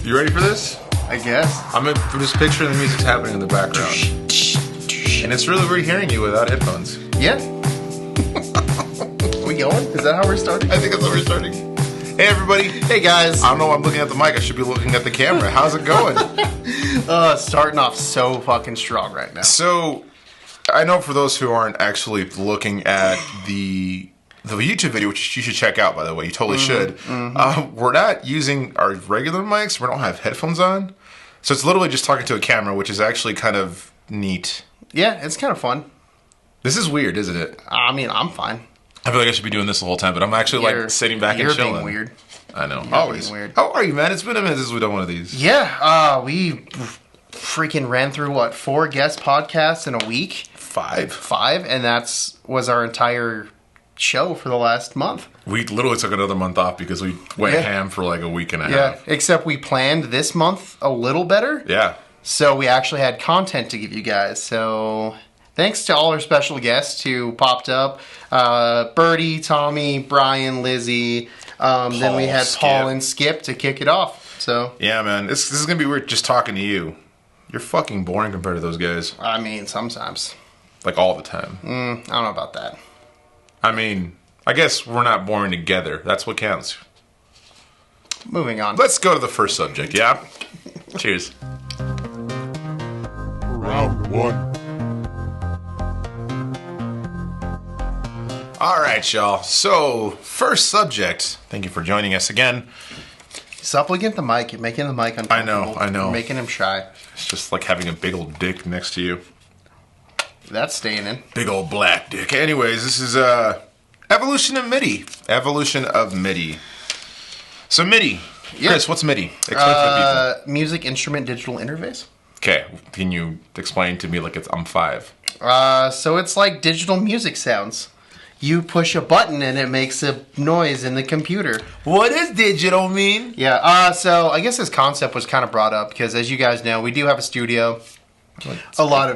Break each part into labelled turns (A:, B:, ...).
A: You ready for this?
B: I guess.
A: I'm just picturing the music's happening in the background. And it's really weird hearing you without headphones.
B: Yeah. We going? Is that how we're starting?
A: I think that's how we're starting. Hey, everybody.
B: Hey, guys.
A: I don't know why I'm looking at the mic. I should be looking at the camera. How's it going?
B: Starting off so fucking strong right now.
A: So, I know for those who aren't actually looking at the YouTube video, which you should check out, by the way. You totally should. Mm-hmm. We're not using our regular mics. We don't have headphones on. So it's literally just talking to a camera, which is actually kind of neat.
B: Yeah, it's kind of fun.
A: This is weird, isn't it?
B: I mean, I'm fine.
A: I feel like I should be doing this the whole time, but I'm actually sitting back and chilling.
B: You're being weird.
A: I know.
B: You're
A: Always.
B: being weird.
A: How are you, man? It's been a minute since we've done one of these.
B: Yeah, we freaking ran through, 4 guest podcasts in a week?
A: 5.
B: 5, and was our entire show for the last month.
A: We literally took another month off because we went ham for like a week and a half.
B: Yeah, except we planned this month a little better.
A: Yeah.
B: So we actually had content to give you guys. So thanks to all our special guests who popped up. Birdie, Tommy, Brian, Lizzie. Then we had
A: Skip.
B: Paul and Skip to kick it off. So
A: yeah, man. This is going to be weird just talking to you. You're fucking boring compared to those guys.
B: I mean, sometimes.
A: Like all the time.
B: I don't know about that.
A: I mean, I guess we're not boring together. That's what counts.
B: Moving on.
A: Let's go to the first subject, yeah? Cheers.
C: Round 1.
A: All right, y'all. So, first subject. Thank you for joining us again.
B: Stop looking at the mic. You're making the mic uncomfortable.
A: I know.
B: You're making him shy.
A: It's just like having a big old dick next to you.
B: That's staying in.
A: Big old black dick. Anyways, this is evolution of MIDI. Evolution of MIDI. So MIDI.
B: Yeah.
A: Chris, what's MIDI? Explain for the
B: Music Instrument Digital Interface.
A: people. Okay, can you explain to me like I'm 5?
B: So it's like digital music sounds. You push a button and it makes a noise in the computer.
A: What does digital mean?
B: Yeah, so I guess this concept was kind of brought up because, as you guys know, we do have a studio.
A: It's
B: a lot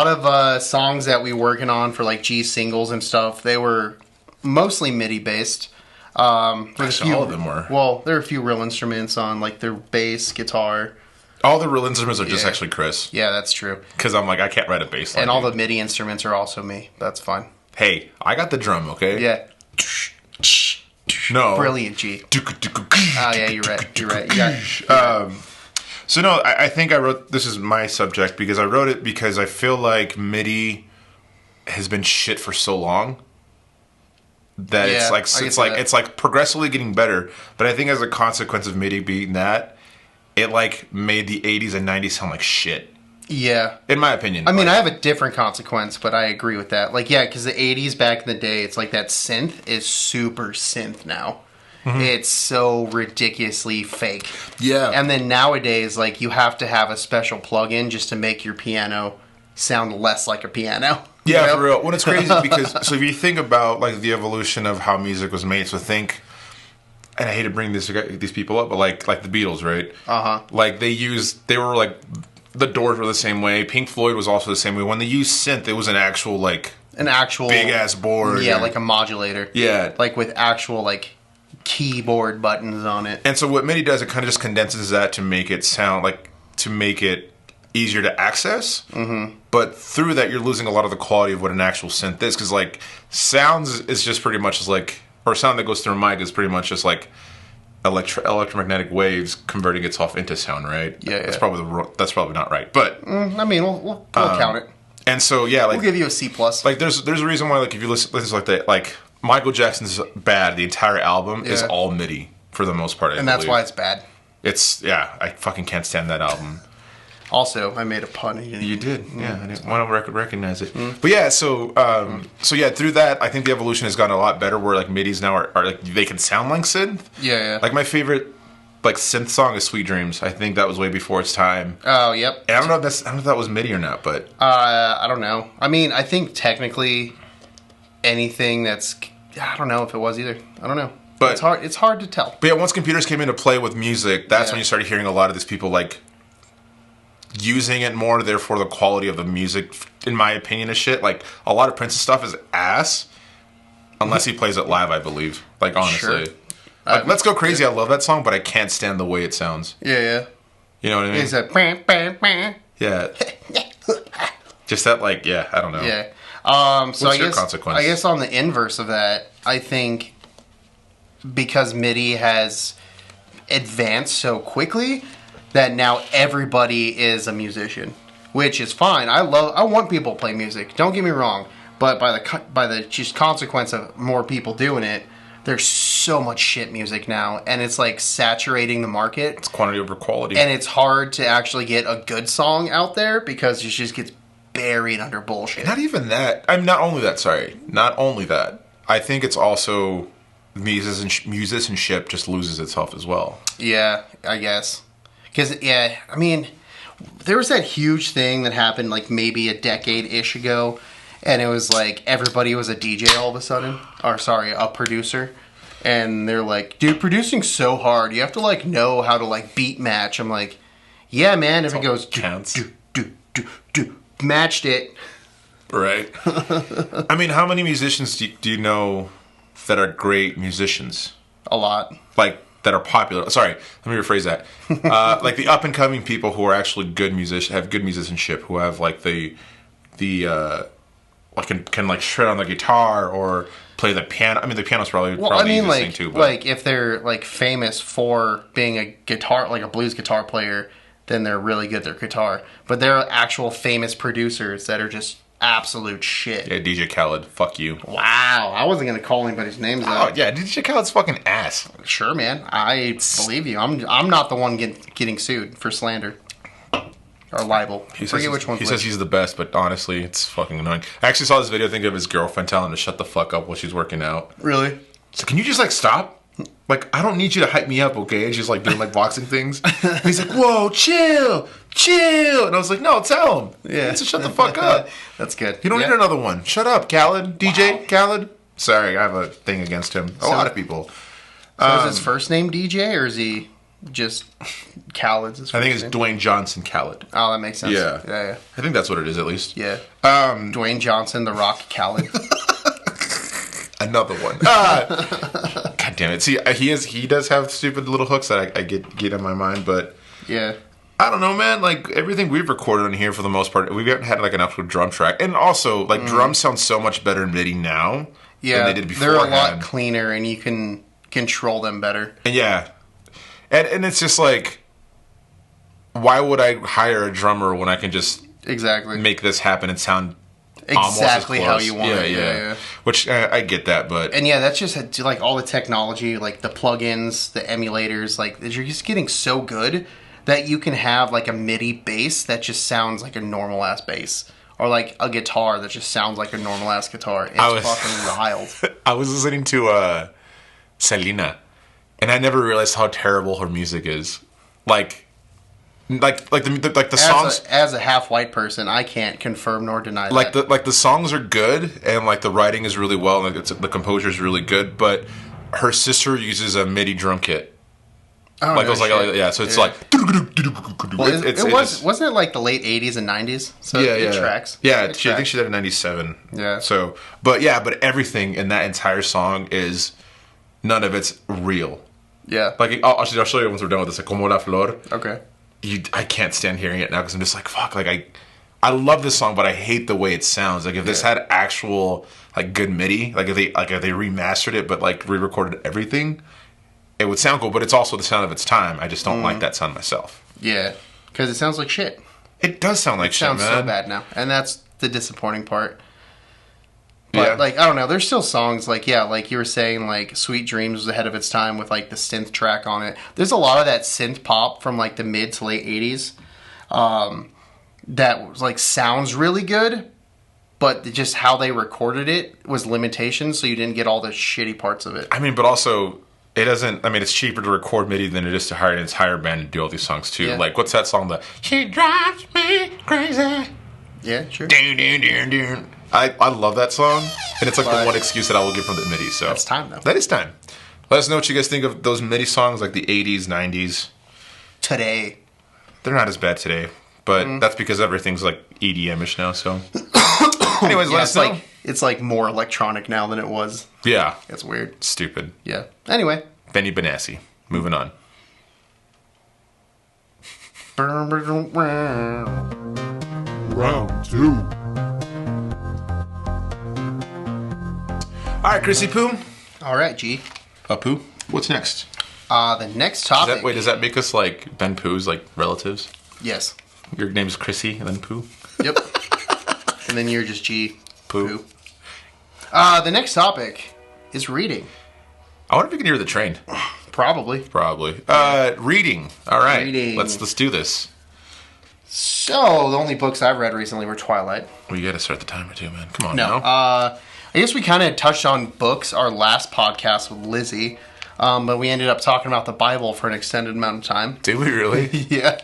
B: of songs that we working on for like G singles and stuff. They were mostly MIDI based.
A: Actually, all of them were.
B: Well, there are a few real instruments on like their bass, guitar.
A: All the real instruments are just actually Chris.
B: Yeah, that's true.
A: Because I'm like, I can't write a bass line.
B: And all the MIDI instruments are also me. That's fine.
A: Hey, I got the drum, okay?
B: Yeah.
A: No.
B: Brilliant, G. Oh, yeah, you're right. You're right. You got
A: So no, I think I wrote, this is my subject, because I wrote it because I feel like MIDI has been shit for so long that it's like progressively getting better. But I think as a consequence of MIDI being that, it like made the 80s and 90s sound like shit.
B: Yeah.
A: In my opinion.
B: I mean, I have a different consequence, but I agree with that. Like, yeah, because the 80s back in the day, it's like that synth is super synth now. Mm-hmm. It's so ridiculously fake.
A: Yeah.
B: And then nowadays, like, you have to have a special plug-in just to make your piano sound less like a piano.
A: Yeah, you know? For real. Well, it's crazy because, so if you think about, like, the evolution of how music was made, so think, and I hate to bring these people up, but, like the Beatles, right?
B: Uh-huh.
A: Like, they were, like, the Doors were the same way. Pink Floyd was also the same way. When they used synth, it was an actual big-ass board.
B: Yeah, like a modulator.
A: Yeah.
B: Like, with actual, like, keyboard buttons on it.
A: And so what MIDI does, it kind of just condenses that to make it sound like, to make it easier to access. Mm-hmm. But through that, you're losing a lot of the quality of what an actual synth is. Because, like, sounds is just pretty much just like, or sound that goes through a mic is pretty much just like electromagnetic waves converting itself into sound, right?
B: Yeah,
A: that's probably not right. But
B: I mean, we'll count it.
A: And so yeah, like
B: we'll give you a C+.
A: Like there's a reason why, like, if you listen to like that, like Michael Jackson's Bad, the entire album is all MIDI for the most part.
B: And that's why it's bad.
A: I fucking can't stand that album.
B: Also, I made a pun.
A: You did, yeah. I didn't want to recognize it. But yeah, so through that, I think the evolution has gotten a lot better. Where like MIDI's now are like they can sound like synth.
B: Yeah.
A: Like my favorite like synth song is "Sweet Dreams." I think that was way before its time.
B: Oh, yep.
A: And I don't know if that was MIDI or not, but
B: I don't know. I mean, I think technically anything that's I don't know if it was either. I don't know. But it's hard to tell.
A: But yeah, once computers came into play with music, that's when you started hearing a lot of these people like using it more, therefore the quality of the music, in my opinion, is shit. Like, a lot of Prince's stuff is ass, unless he plays it live, I believe. Like, honestly.
B: Sure.
A: Like, Let's Go Crazy, I love that song, but I can't stand the way it sounds.
B: Yeah.
A: You know what I mean?
B: It's a
A: Yeah. Just that, like, yeah, I don't know.
B: Yeah. So
A: What's
B: I
A: your
B: guess,
A: consequence?
B: I guess on the inverse of that, I think because MIDI has advanced so quickly that now everybody is a musician, which is fine. I want people to play music. Don't get me wrong, but by the just consequence of more people doing it, there's so much shit music now, and it's like saturating the market.
A: It's quantity over quality,
B: and it's hard to actually get a good song out there because it just gets buried under bullshit.
A: Not even that. Not only that. I think it's also musicianship just loses itself as well.
B: Yeah, I guess. Because, yeah, I mean, there was that huge thing that happened like maybe a decade-ish ago, and it was like everybody was a DJ all of a sudden. Or, sorry, a producer. And they're like, dude, producing's so hard. You have to, like, know how to, like, beat match. I'm like, yeah, man, if it goes...
A: Counts.
B: Matched it.
A: Right. I mean, how many musicians do you know that are great musicians?
B: A lot.
A: Like, that are popular. Sorry, let me rephrase that. Like, the up-and-coming people who are actually good musicians, have good musicianship, who have, like, can like, shred on the guitar or play the piano. I mean, the piano's probably the easiest thing, too. But.
B: Like, if they're, like, famous for being a guitar, like, a blues guitar player, then they're really good at their guitar. But they're actual famous producers that are just absolute shit.
A: Yeah, DJ Khaled. Fuck you.
B: Wow. I wasn't going to call anybody's names out.
A: Oh, yeah, DJ Khaled's fucking ass.
B: Sure, man. I believe you. I'm not the one getting sued for slander. Or libel.
A: He says he's the best, but honestly, it's fucking annoying. I actually saw this video, of his girlfriend telling him to shut the fuck up while she's working out.
B: Really?
A: So can you just, like, stop? Like, I don't need you to hype me up, okay? And she's, like, doing, like, boxing things. And he's like, whoa, chill. And I was like, no, tell him.
B: Yeah.
A: So shut the fuck up.
B: That's good.
A: You don't need another one. Shut up, Khaled. DJ Khaled. Sorry, I have a thing against him. A lot of people.
B: So is his first name DJ, or is he just Khaled's his first
A: I think it's
B: name?
A: Dwayne Johnson Khaled.
B: Oh, that makes sense.
A: Yeah. I think that's what it is, at least.
B: Yeah. Dwayne Johnson, The Rock Khaled.
A: Another one. God damn it. See, he does have stupid little hooks that I get in my mind, but
B: yeah.
A: I don't know, man. Like, everything we've recorded on here, for the most part, we haven't had, like, an actual drum track. And also, like, drums sound so much better in MIDI now than they did before.
B: They're a lot cleaner, and you can control them better.
A: And yeah. And it's just like, why would I hire a drummer when I can just make this happen and sound
B: exactly how you want it. Yeah.
A: Which I get that, but
B: and yeah, that's just like all the technology, like the plugins, the emulators, like you're just getting so good that you can have like a MIDI bass that just sounds like a normal ass bass, or like a guitar that just sounds like a normal ass guitar. It's fucking wild.
A: I was listening to Selena, and I never realized how terrible her music is. Like the songs.
B: As a half white person, I can't confirm nor deny that.
A: Like the songs are good, and like the writing is really well, and the composure is really good. But her sister uses a MIDI drum kit.
B: Oh,
A: like, no, it was like, yeah, so it's like.
B: Well, wasn't it like the late 80s and 90s? So it tracks.
A: Yeah, I think she did it in 97.
B: Yeah.
A: So, but everything in that entire song is, none of it's real.
B: Yeah.
A: Like, I'll show you once we're done with this. Like, Como la Flor.
B: Okay.
A: I can't stand hearing it now because I'm just like, fuck, like, I love this song, but I hate the way it sounds. Like, if this had actual, like, good MIDI, like, if they remastered it, but, like, re-recorded everything, it would sound cool, but it's also the sound of its time. I just don't like that sound myself.
B: Yeah, because it sounds like shit.
A: It does sound like shit, man.
B: It sounds so bad now, and that's the disappointing part. But, like, I don't know, there's still songs, like, yeah, like you were saying, like, Sweet Dreams was ahead of its time with, like, the synth track on it. There's a lot of that synth pop from, like, the mid to late 80s that, like, sounds really good, but just how they recorded it was limitations, so you didn't get all the shitty parts of it.
A: I mean, but also, it doesn't, I mean, it's cheaper to record MIDI than it is to hire an entire band to do all these songs, too. Yeah. Like, what's that song, She Drives Me Crazy?
B: Yeah, sure.
A: I love that song, and it's like the one excuse that I will give from the MIDI. So
B: that's time, though.
A: That is time. Let us know what you guys think of those MIDI songs, like the 80s, 90s.
B: Today.
A: They're not as bad today, but that's because everything's like EDM-ish now, so. Anyways, let us know.
B: It's like more electronic now than it was.
A: Yeah.
B: It's weird.
A: Stupid.
B: Yeah. Anyway.
A: Benny Benassi. Moving on.
C: Round 2.
A: All right, Chrissy Poo.
B: All right, G.
A: Poo. What's next?
B: The next topic.
A: Does that make us like Ben Pooh's like relatives?
B: Yes.
A: Your name's Chrissy and then Pooh?
B: Yep. And then you're just G.
A: Pooh.
B: The next topic is reading.
A: I wonder if you can hear the train.
B: Probably.
A: Reading. All right.
B: Reading.
A: Let's do this.
B: So, the only books I've read recently were Twilight.
A: Well, you got to start the timer too, man. Come on
B: No.
A: now.
B: I guess we kind of touched on books our last podcast with Lizzie, but we ended up talking about the Bible for an extended amount of time.
A: Did we really?
B: Yeah.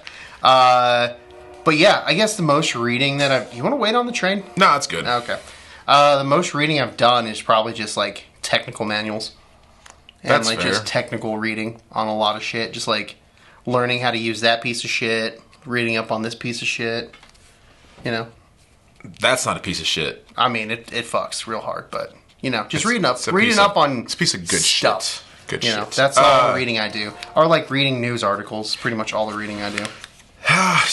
B: But yeah, I guess the most reading that I've... You want to wait on the train?
A: No, that's good.
B: Okay. The most reading I've done is probably just like technical manuals. And
A: That's
B: like
A: fair.
B: just technical reading on a lot of shit. Just like learning how to use that piece of shit, reading up on this piece of shit. You know?
A: That's not a piece of shit.
B: I mean, it fucks real hard, but you know, just reading up on
A: it's a piece of good
B: stuff.
A: shit. Good
B: you know,
A: shit.
B: that's all the reading I do. Or like reading news articles. Pretty much all the reading I do.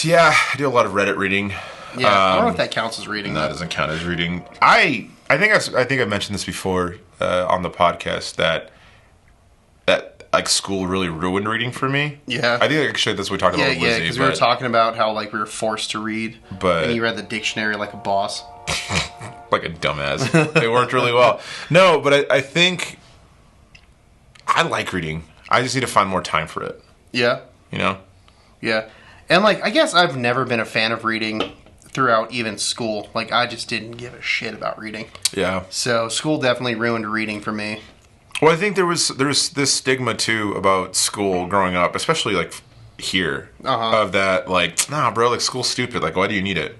A: Yeah, I do a lot of Reddit reading.
B: Yeah, I don't know if that counts as reading.
A: That doesn't count as reading. I think I mentioned this before on the podcast that like school really ruined reading for me.
B: Yeah,
A: I think actually that's what we talked about with Lizzie.
B: Yeah, because we were talking about how like we were forced to read, and you read the dictionary like a boss,
A: like a dumbass. They worked really well. No, but I think I like reading. I just need to find more time for it.
B: Yeah,
A: you know.
B: Yeah, and like I guess I've never been a fan of reading throughout even school. Like I just didn't give a shit about reading. Yeah. So school definitely ruined reading for me.
A: Well, I think there's this stigma too about school growing up, especially like here, of that like, nah, bro, like school's stupid. Like, why do you need it?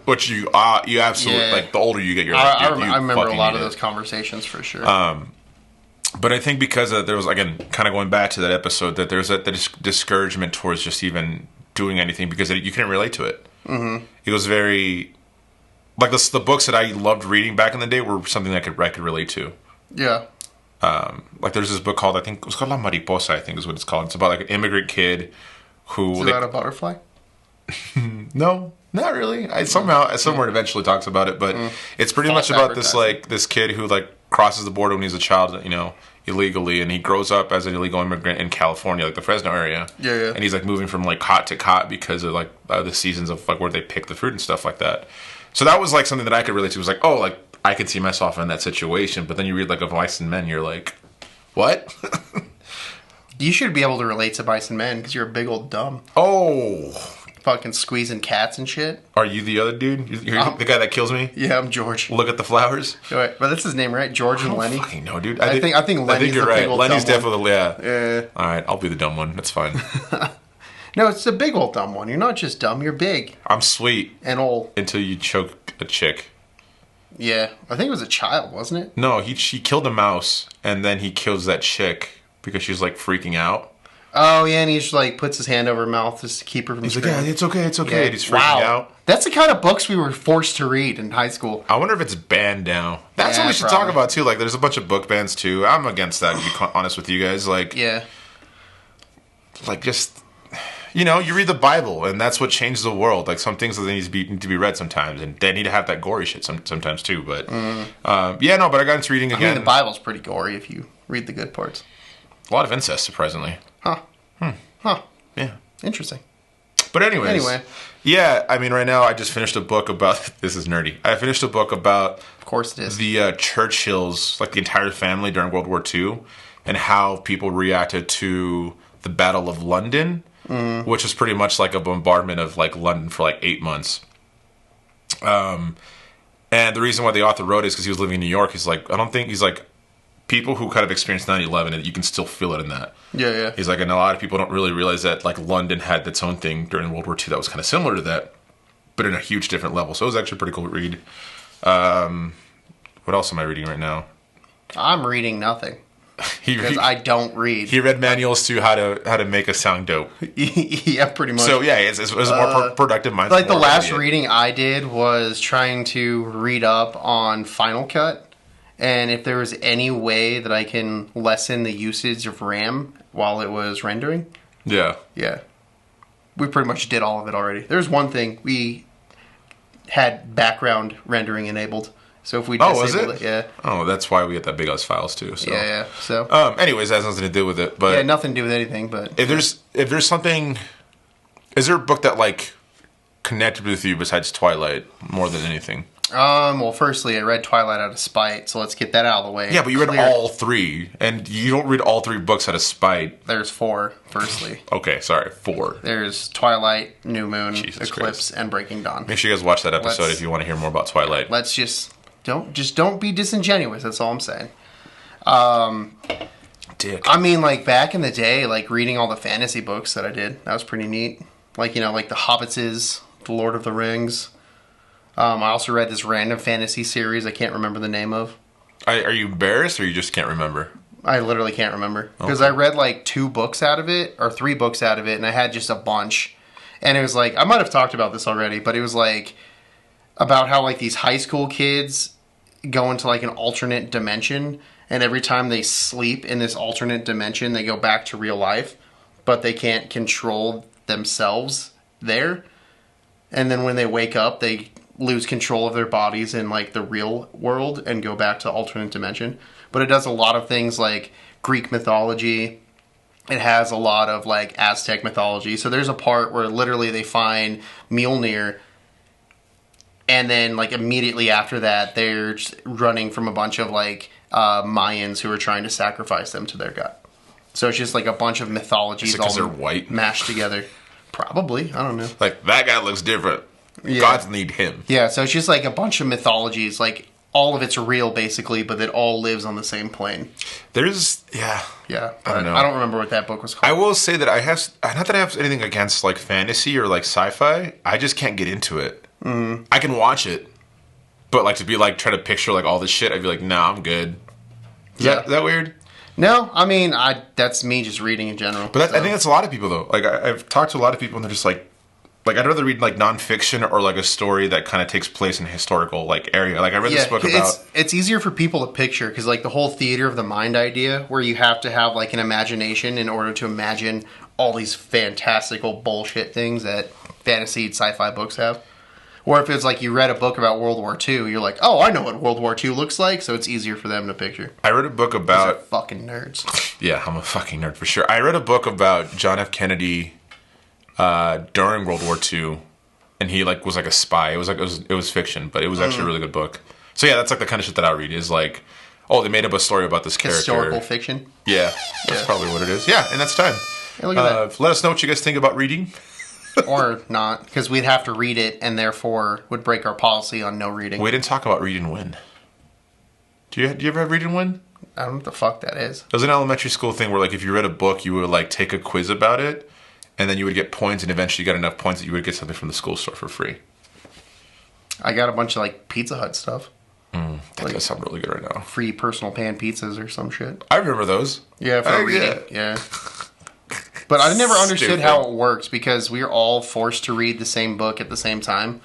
A: Which you absolutely like. The older you get, you're like,
B: I remember a lot of those conversations for sure.
A: But I think because there was, again, kind of going back to that episode, that there's that discouragement towards just even doing anything because you couldn't relate to it. Mm-hmm. It was very like the books that I loved reading back in the day were something that I could relate to. Yeah. Like there's this book called, I think it was called La Mariposa, I think is what it's called. It's about like an immigrant kid who... Is it about
B: a butterfly?
A: No, not really. Somewhere it eventually talks about it, but it's pretty much about this kid who like crosses the border when he's a child, you know, illegally, and he grows up as an illegal immigrant in California, like the Fresno area. Yeah, yeah. And he's like moving from like cot to cot because of like the seasons of like where they pick the fruit and stuff like that. So that was like something that I could relate to. It was like, oh, like I could see myself in that situation. But then you read like Of Mice and Men, you're like, what?
B: You should be able to relate to Mice and Men because you're a big old dumb.
A: Oh.
B: Fucking squeezing cats and shit.
A: Are you the other dude? You're the guy that kills me?
B: Yeah, I'm George.
A: Look at the flowers.
B: Wait, but that's his name, right? George and Lenny?
A: I don't fucking know, dude.
B: I think Lenny's
A: you're
B: the
A: right.
B: big old
A: Lenny's
B: dumb
A: definitely,
B: one.
A: yeah. All right, I'll be the dumb one. That's fine.
B: No, it's the big old dumb one. You're not just dumb, you're big.
A: I'm sweet.
B: And old.
A: Until you choke a chick.
B: Yeah. I think it was a child, wasn't it?
A: No, he killed a mouse, and then he kills that chick because she's like freaking out.
B: Oh, yeah, and he just like puts his hand over her mouth just to keep her from
A: He's like, yeah, it's okay. Yeah. And he's freaking out.
B: That's the kind of books we were forced to read in high school.
A: I wonder if it's banned now. That's what we should talk about, too. Like, there's a bunch of book bans, too. I'm against that, to be honest with you guys. Like, yeah. Like, just, you know, you read the Bible, and that's what changed the world. Like, some things that need to be read sometimes, and they need to have that gory shit sometimes, too. But, yeah, no, but I got into reading again.
B: I mean, the Bible's pretty gory if you read the good parts.
A: A lot of incest, surprisingly. Huh.
B: Huh.
A: Yeah.
B: Interesting.
A: But anyway. Yeah, I mean, right now I just finished a book about... This is nerdy. I finished a book about...
B: Of course it is.
A: The Churchills, like the entire family during World War II, and how people reacted to the Battle of London, which was pretty much like a bombardment of like London for like 8 months. And the reason why the author wrote it is because he was living in New York. He's like, people who kind of experienced 9/11, and you can still feel it in that. Yeah, yeah. He's like, and a lot of people don't really realize that like London had its own thing during World War II that was kind of similar to that, but in a huge different level. So it was actually a pretty cool read. What else am I reading right now?
B: I'm reading nothing. Because I don't read.
A: He read manuals to how to make a sound dope.
B: Yeah, pretty much.
A: So yeah, it was a more productive mindset.
B: Like the last reading I did was trying to read up on Final Cut. and if there was any way that I can lessen the usage of RAM while it was rendering,
A: Yeah.
B: we pretty much did all of it already. There's one thing we had background rendering enabled. So if we disabled it, yeah.
A: Oh, that's why we get that big ass files too. So.
B: Yeah. So
A: anyways, that has nothing to do with it. But
B: yeah, nothing to do with anything. But
A: if there's something, is there a book that like connected with you besides Twilight more than anything?
B: Well, firstly, I read Twilight out of spite, so let's get that out of the way.
A: Yeah, but you read all 3, and you don't read all 3 books out of spite.
B: There's 4, firstly.
A: Okay, sorry, 4.
B: There's Twilight, New Moon,
A: Jesus
B: Eclipse,
A: Christ.
B: and Breaking Dawn.
A: Make sure you guys watch that episode if you want to hear more about Twilight.
B: Let's don't be disingenuous. That's all I'm saying.
A: Dick.
B: I mean, like back in the day, like reading all the fantasy books that I did, that was pretty neat. Like like the Hobbitses, the Lord of the Rings. I also read this random fantasy series I can't remember the name of.
A: Are you embarrassed or you just can't remember?
B: I literally can't remember. Because I read like 2 books out of it, or 3 books out of it, and I had just a bunch. And it was like, I might have talked about this already, but it was like, about how like these high school kids go into like an alternate dimension, and every time they sleep in this alternate dimension, they go back to real life, but they can't control themselves there. And then when they wake up, they lose control of their bodies in like the real world and go back to alternate dimension. But it does a lot of things like Greek mythology. It has a lot of like Aztec mythology. So there's a part where literally they find Mjolnir, and then like immediately after that they're just running from a bunch of like Mayans who are trying to sacrifice them to their god. So it's just like a bunch of mythologies all
A: they're white
B: mashed together. Probably, I don't know.
A: Like that guy looks different.
B: Yeah.
A: Gods need him.
B: Yeah, so it's just like a bunch of mythologies, like all of it's real basically, but it all lives on the same plane.
A: There's
B: Yeah,
A: I don't know.
B: I don't remember what that book was called.
A: I will say that I have not that I have anything against like fantasy or like sci-fi. I just can't get into it. Mm-hmm. I can watch it, but like to be like try to picture like all this shit, I'd be like, nah, I'm good. Is that weird?
B: No, I mean, that's me just reading in general.
A: But I think that's a lot of people though. Like I've talked to a lot of people and they're just like I'd rather read like nonfiction or like a story that kind of takes place in a historical like area. Like I read this book about.
B: It's easier for people to picture because like the whole theater of the mind idea, where you have to have like an imagination in order to imagine all these fantastical bullshit things that fantasy and sci-fi books have. Or if it's like you read a book about World War II, you're like, oh, I know what World War II looks like, so it's easier for them to picture.
A: I read a book about.
B: These are fucking nerds.
A: Yeah, I'm a fucking nerd for sure. I read a book about John F. Kennedy. During World War II, and he like was like a spy. It was fiction, but it was actually a really good book. So yeah, that's like the kind of shit that I read is like, oh, they made up a story about this character.
B: Historical fiction.
A: Yeah, that's probably what it is. Yeah, and that's time.
B: Hey, look at that.
A: Let us know what you guys think about reading,
B: or not, because we'd have to read it, and therefore would break our policy on no reading.
A: We didn't talk about read and win. Do you ever have read and win?
B: I don't know what the fuck that is.
A: It was an elementary school thing where like if you read a book, you would like take a quiz about it. And then you would get points, and eventually you got enough points that you would get something from the school store for free.
B: I got a bunch of like Pizza Hut stuff.
A: That does sound really good right now.
B: Free personal pan pizzas or some shit.
A: I remember those.
B: Yeah, for reading. Yeah. But I never understood how it works because we were all forced to read the same book at the same time.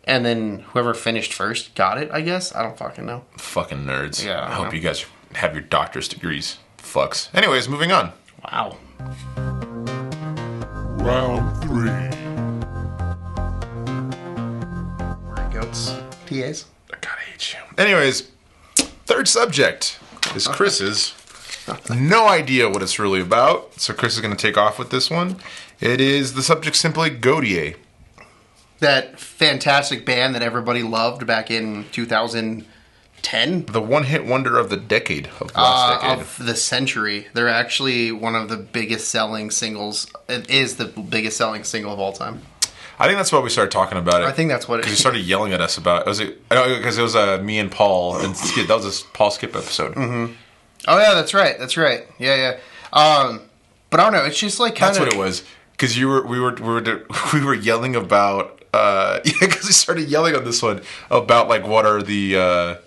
B: And then whoever finished first got it, I guess. I don't fucking know.
A: Fucking nerds.
B: Yeah.
A: I hope you guys have your doctor's degrees. Fucks. Anyways, moving on.
B: Wow.
C: Round 3.
B: Goats. TAs.
A: God, I hate you. Anyways, third subject is Chris's. No idea what it's really about, so Chris is going to take off with this one. It is the subject simply Gotye.
B: That fantastic band that everybody loved back in 2010.
A: The one-hit wonder of the decade, of the last decade.
B: Of the century. They're actually one of the biggest selling singles. It is the biggest selling single of all time.
A: I think that's why we started talking about it.
B: I think that's what it is.
A: Because you started yelling at us about it. Because it was me and Paul, and Skip. That was a Paul Skip episode.
B: Mm-hmm. Oh, yeah, that's right. Yeah. But I don't know. It's just like kind of...
A: That's what it was. Because we were yelling about... because we started yelling on this one about, like, what are the...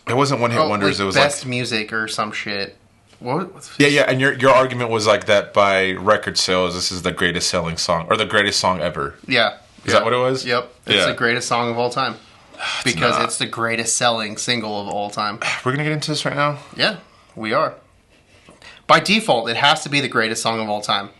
A: It wasn't one-hit wonders.
B: Like
A: it was
B: best music or some shit. What?
A: Yeah, and your argument was like that by record sales, this is the greatest selling song, or the greatest song ever.
B: Yeah.
A: Is that what it was?
B: Yep. It's the greatest song of all time. because it's the greatest selling single of all time.
A: We're gonna get into this right now.
B: Yeah, we are. By default, it has to be the greatest song of all time.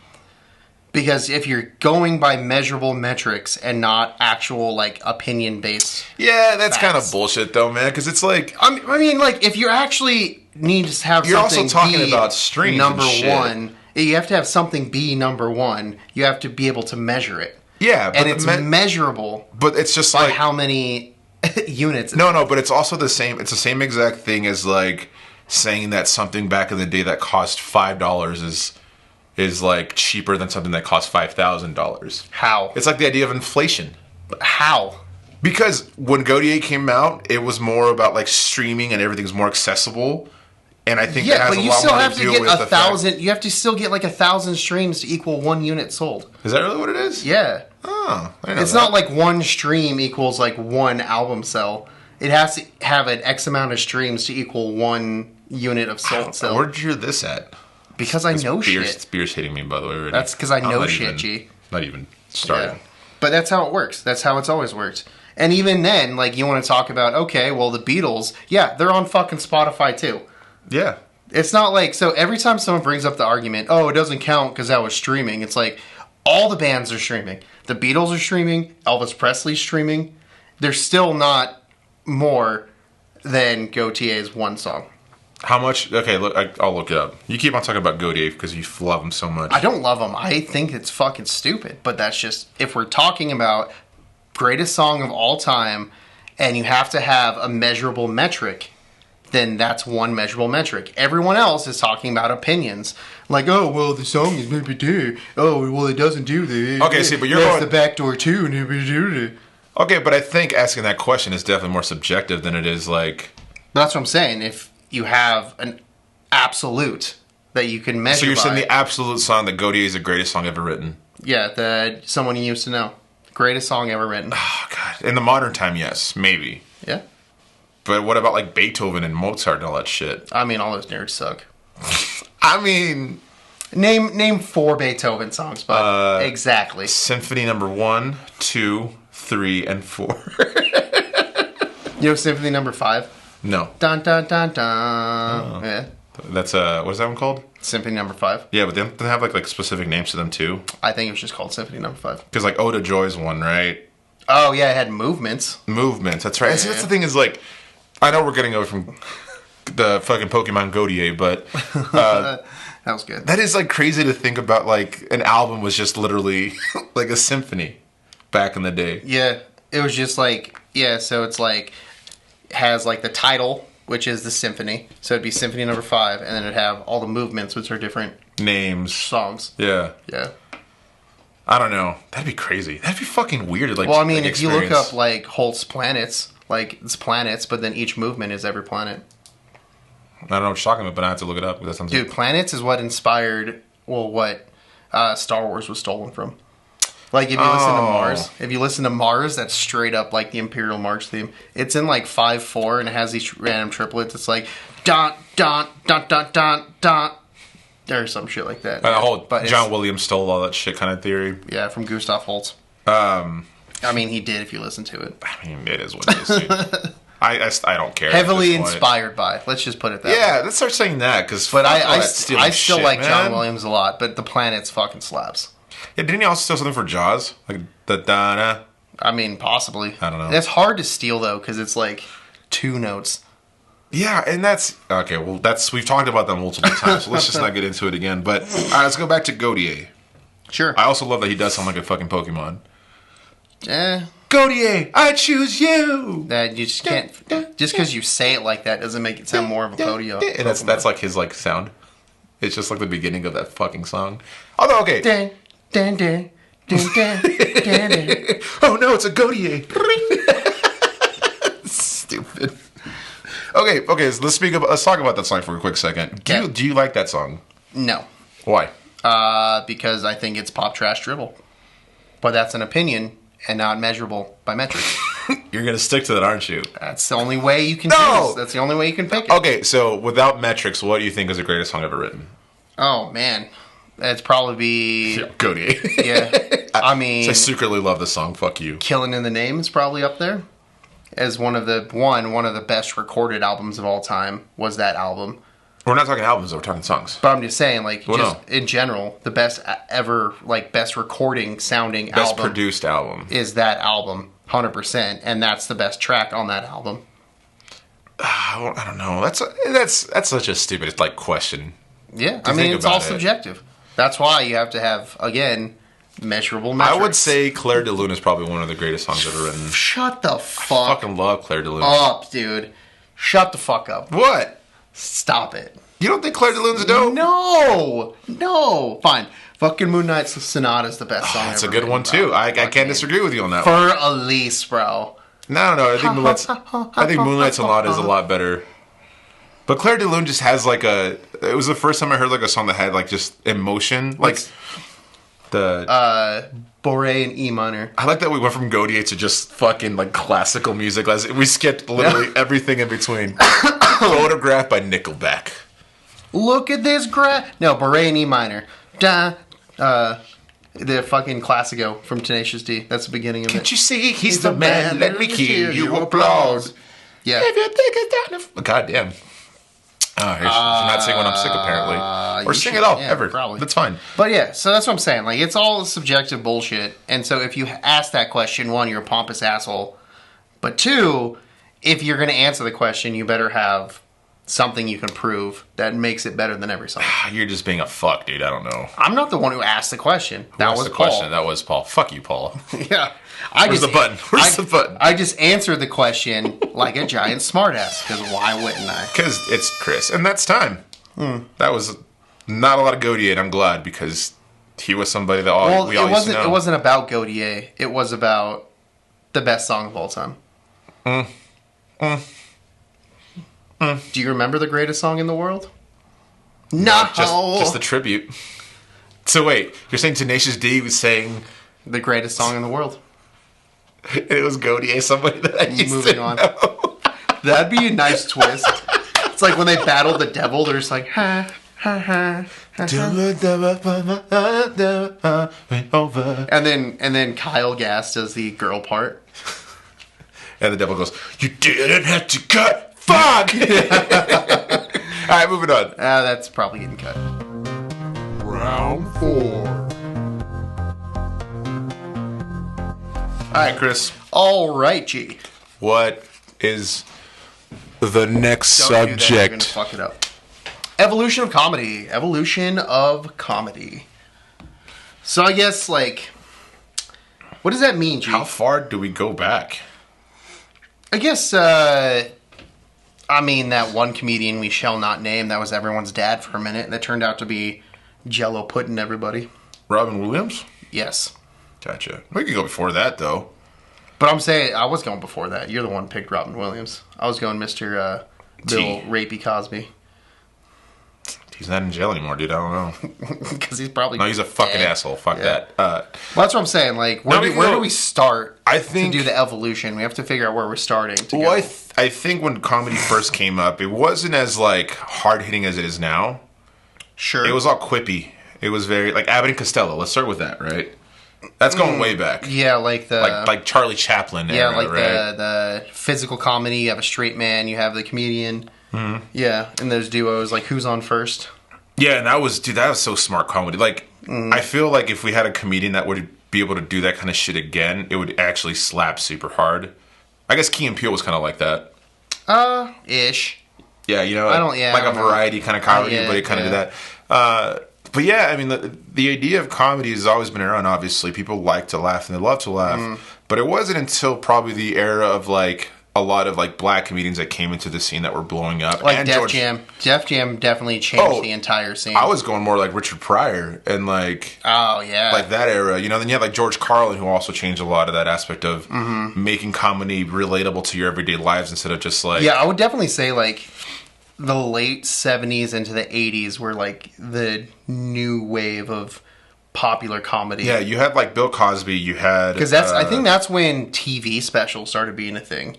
B: Because if you're going by measurable metrics and not actual, like, opinion-based
A: Yeah, that's
B: facts.
A: kind of bullshit, though, man. Because it's like,
B: I mean, like, if you actually need to have
A: you're
B: something
A: also talking
B: be
A: about streams
B: number
A: and shit.
B: one, you have to have something be number one. You have to be able to measure it.
A: yeah, but
B: And it's measurable
A: but it's just
B: by
A: like
B: how many units.
A: no, but it's also the same. It's the same exact thing as like saying that something back in the day that cost $5 is like cheaper than something that costs $5,000.
B: How?
A: It's like the idea of inflation.
B: How?
A: Because when Gotye came out, it was more about like streaming and everything's more accessible. And I think that
B: Yeah,
A: has
B: but
A: a
B: you
A: lot
B: still
A: more
B: have
A: to
B: to
A: do
B: get
A: with the fact.
B: 1,000. You have to still get like 1,000 streams to equal 1 unit sold.
A: Is that really what it is?
B: Yeah.
A: Oh, I didn't know
B: It's
A: that.
B: not like one stream equals like one album sell. It has to have an X amount of streams to equal 1 unit of sold sell.
A: Where'd you hear this at?
B: Because I know
A: Beer's,
B: shit.
A: Beer's hitting me, by the way. Already.
B: That's because I
A: I'm
B: know
A: not
B: shit,
A: even-
B: G.
A: Not even started.
B: Yeah. But that's how it works. That's how it's always worked. And even then, like, you want to talk about, okay, well, the Beatles, yeah, they're on fucking Spotify too.
A: Yeah.
B: It's not like, so every time someone brings up the argument, oh, it doesn't count because that was streaming, it's like, all the bands are streaming. The Beatles are streaming, Elvis Presley's streaming. They're still not more than Gotye's one song.
A: How much? Okay, look, I'll look it up. You keep on talking about Gotye because you love him so much.
B: I don't love them. I think it's fucking stupid. But that's just, if we're talking about greatest song of all time and you have to have a measurable metric, then that's one measurable metric. Everyone else is talking about opinions. Like, oh, well, the song is maybe do. Oh, well, it doesn't do the.
A: Okay, see, but you're
B: that's
A: going-
B: the back door too. And it do.
A: Okay, but I think asking that question is definitely more subjective than it is like.
B: That's what I'm saying. If you have an absolute that you can measure
A: So you're saying
B: by,
A: the absolute song that Gotye is the greatest song ever written?
B: yeah, that someone you used to know. Greatest song ever written.
A: Oh God! In the modern time, yes, maybe.
B: Yeah.
A: But what about like Beethoven and Mozart and all that shit?
B: I mean, all those nerds suck.
A: I mean,
B: Name 4 Beethoven songs, but exactly.
A: Symphony Number 1, 2, 3, and 4.
B: You know Symphony Number 5?
A: No,
B: Dun dun dun dun. Yeah.
A: that's what is that one called?
B: Symphony Number 5.
A: Yeah, but they have like specific names to them too.
B: I think it was just called Symphony Number 5.
A: Because like Ode to Joy's one, right?
B: Oh yeah, it had movements.
A: Movements. That's right.
B: Yeah,
A: See, that's
B: yeah.
A: the thing is like, I know we're getting away from the fucking Pokemon Gotye, but
B: That was good.
A: that is like crazy to think about. Like an album was just literally like a symphony back in the day.
B: Yeah, it was just like, yeah, so it's like, has like the title, which is the symphony. So it'd be Symphony Number 5, and then it'd have all the movements, which are different
A: Names.
B: songs.
A: Yeah.
B: Yeah.
A: I don't know. That'd be crazy. That'd be fucking weird. To, like,
B: Well, I mean,
A: like,
B: if you look
A: experience.
B: up like Holt's planets, like it's planets, but then each movement is every planet.
A: I don't know what you're talking about, but I have to look it up. That sounds
B: Dude, planets is what inspired, well, what Star Wars was stolen from. Like, if you listen to Mars, that's straight up like the Imperial March theme. It's in like 5/4, and it has these random triplets. It's like dun dun dun dun dun dun, or some shit like that.
A: the whole
B: But
A: John Williams stole all that shit kind of theory.
B: yeah, from Gustav Holst. I mean, he did if you listen to it.
A: I mean, it is what it is. Dude. I don't care. at
B: Heavily
A: this point.
B: inspired by. Let's just put it that way.
A: Yeah, let's start saying that because.
B: But I still like John Williams a lot, but the planets fucking slaps.
A: Yeah, didn't he also steal something for Jaws? Like the da.
B: I mean, possibly.
A: I don't know.
B: That's hard to steal though, because it's like 2 notes.
A: Yeah, and that's okay. Well, we've talked about that multiple times, so let's just not get into it again. But all right, let's go back to Gotye.
B: Sure.
A: I also love that he does sound like a fucking Pokemon.
B: Gotye,
A: I choose you.
B: that you just can't. Just because you say it like that doesn't make it sound more of a podium.
A: And that's like his like sound. It's just like the beginning of that fucking song. Although okay.
B: Dun, dun, dun, dun, dun, dun, dun.
A: Oh no, it's a Gotye. Stupid. Okay. So let's talk about that song for a quick second.
B: Okay.
A: Do you like that song?
B: No,
A: Why?
B: because I think it's pop trash dribble. But that's an opinion and not measurable by metrics.
A: You're gonna stick to that, aren't you?
B: That's the only way you can
A: No!
B: choose. That's the only way you can pick it.
A: Okay, so without metrics, what do you think is the greatest song ever written?
B: Oh man, it's probably be
A: Gotye.
B: yeah. I mean,
A: I secretly love this song. Fuck you.
B: Killing in the Name is probably up there. as one of the best recorded albums of all time was that album.
A: We're not talking albums, though. We're talking songs.
B: But I'm just saying, like, in general, the best ever, like, best recording sounding
A: best produced album
B: is that album, 100%, and that's the best track on that album.
A: I don't know. That's such a stupid, like, question.
B: Yeah, I mean, it's all subjective. That's why you have to have, again, measurable metrics.
A: I would say Clair de Lune is probably one of the greatest songs ever written.
B: Shut the fuck
A: I fucking love Clair de Lune.
B: up, dude. Shut the fuck up.
A: What?
B: Stop it.
A: You don't think Clair de Lune's dope?
B: No. Fine. Fucking Moon Knight Sonata is the best song
A: That's
B: ever
A: a good one, too. I can't disagree with you on that one.
B: For Elise, bro.
A: No. I think Moonlight Sonata is a lot better. But Clair de Lune just has, like, it was the first time I heard, like, a song that had, like, just emotion. Like,
B: Boré in E minor.
A: I like that we went from Gotye to just fucking, like, classical music. We skipped literally everything in between. Photographed by Nickelback.
B: Look at this No, Boré in E minor. The fucking Classico from Tenacious D. That's the beginning of it.
A: Can't you see? He's the man. Let me hear you applause.
B: Yeah.
A: If you think it's down God damn. Oh, she's not singing when I'm sick, apparently. Or sing at all, ever.
B: Probably.
A: That's fine.
B: But yeah, so that's what I'm saying. Like, it's all subjective bullshit. And so if you ask that question, one, you're a pompous asshole. But two, if you're going to answer the question, you better have something you can prove that makes it better than every song.
A: You're just being a fuck, dude. I don't know.
B: I'm not the one who asked the question. That was Paul.
A: That was Paul. Fuck you, Paul.
B: Yeah.
A: Where's the button? Where's the button?
B: I just answered the question like a giant smartass, because why wouldn't I?
A: Because it's Chris, and that's time. That was not a lot of Gotye, and I'm glad, because he was somebody that we all used to know.
B: It wasn't about Gotye. It was about the best song of all time. Do you remember the greatest song in the world? No.
A: Just the tribute. So wait, you're saying Tenacious D was saying
B: the greatest song in the world?
A: It was Gotye, somebody that I used to know.
B: That'd be a nice twist. It's like when they battle the devil, they're just like, ha, ha, ha, ha, ha. And then Kyle Gass does the girl part.
A: And the devil goes, you didn't have to cut. Fuck! Alright, moving on.
B: That's probably getting cut.
C: Round 4.
A: Alright, Chris.
B: Alright, G.
A: What is the next subject?
B: Do that, you're gonna fuck it up. Evolution of comedy. Evolution of comedy. So I guess, like, what does that mean, G?
A: How far do we go back?
B: I guess, that one comedian we shall not name, that was everyone's dad for a minute, that turned out to be Jello pudding everybody.
A: Robin Williams?
B: Yes.
A: Gotcha. We could go before that, though.
B: But I'm saying, I was going before that. You're the one who picked Robin Williams. I was going Mr. Bill Rapey Cosby.
A: He's not in jail anymore, dude. I don't know.
B: Because he's probably
A: No, he's a fucking asshole. Fuck that.
B: Well, that's what I'm saying. Like, where do we start to do the evolution? We have to figure out where we're starting to go.
A: I think when comedy first came up, it wasn't as, like, hard-hitting as it is now.
B: Sure.
A: It was all quippy. It was very, like, Abbott and Costello. Let's start with that, right? That's going way back.
B: Yeah, like the...
A: Like Charlie Chaplin era,
B: like
A: right?
B: the physical comedy. You have a straight man. You have the comedian. Mm-hmm. Yeah, and those duos, like Who's On First?
A: Yeah, and that was so smart comedy. Like, I feel like if we had a comedian that would be able to do that kind of shit again, it would actually slap super hard. I guess Key and Peele was kind of like that.
B: Ish.
A: Yeah, you know, like a variety kind of comedy, but it kind of did that. But yeah, I mean, the idea of comedy has always been around, obviously. People like to laugh and they love to laugh. But it wasn't until probably the era of, like, a lot of, like, black comedians that came into the scene that were blowing up.
B: Like Def Jam. Def Jam definitely changed the entire scene.
A: I was going more like Richard Pryor and, like...
B: Oh, yeah.
A: Like that era. You know, then you had, like, George Carlin, who also changed a lot of that aspect of making comedy relatable to your everyday lives instead of just, like...
B: Yeah, I would definitely say, like... The late 70s into the 80s were, like, the new wave of popular comedy.
A: Yeah, you had, like, Bill Cosby, you had...
B: Because I think that's when TV specials started being a thing.